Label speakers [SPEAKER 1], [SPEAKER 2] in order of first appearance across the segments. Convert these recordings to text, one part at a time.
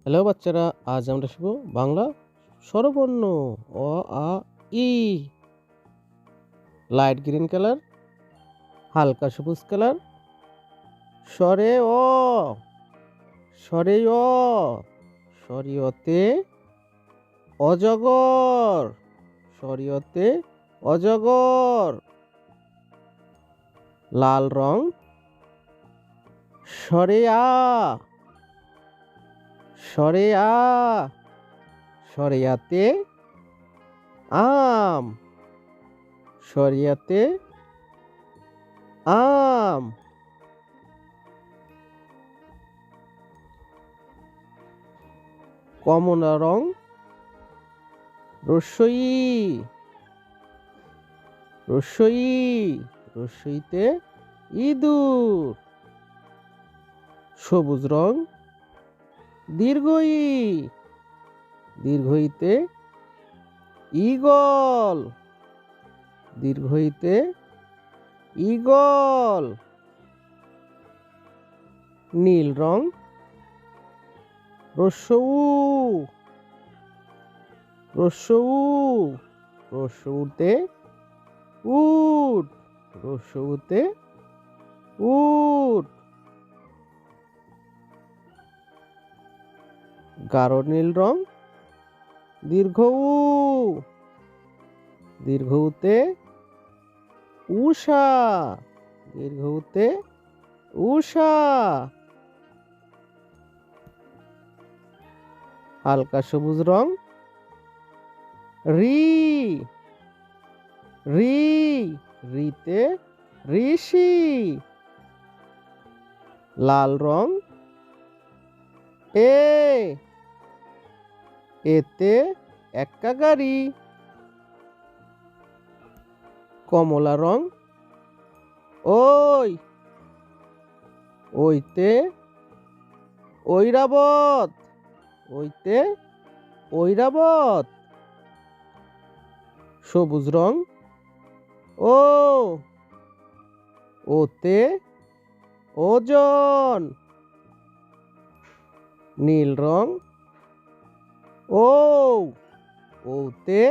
[SPEAKER 1] Hello বাচ্চারা, আজ আমরা শিখব বাংলা স্বরবর্ণ অ আ ই। লাইট গ্রিন কালার, হালকা সবুজ কালার। স্বরে অ, স্বরে অ, স্বরিয়তে অজগর, স্বরিয়তে অজগর। লাল রং, স্বরে আ, স্বরে আ, স্বরেয়াতে আম, স্বরিয়াতে আম। কমলা রং, রস্যই, রস্যই, রস্যইতে ইঁদুর। সবুজ রং, দীর্ঘই, দীর্ঘইতে ঈগল, দীর্ঘইতে ঈগল। নীল রং, রস্যৌ, রস্যৌ, রস্যৌতে উট, রস্যৌতে উট। গাঢ় নীল রং, দীর্ঘ উ, দীর্ঘউতে উষা, দীর্ঘউতে উষা। হালকা সবুজ রং, রি, রি, রিতে ঋষি। লাল রং, এ, এতে এক্কা গাড়ি। কমলা রং, ওই, ওইতে ঐরাবত, ওইতে ঐরাবত। সবুজ রং, ও, ওতে ওজন। নীল রং, ও, ওতে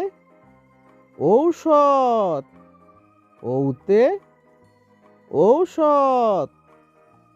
[SPEAKER 1] ঔষধ, ওতে ঔষধ।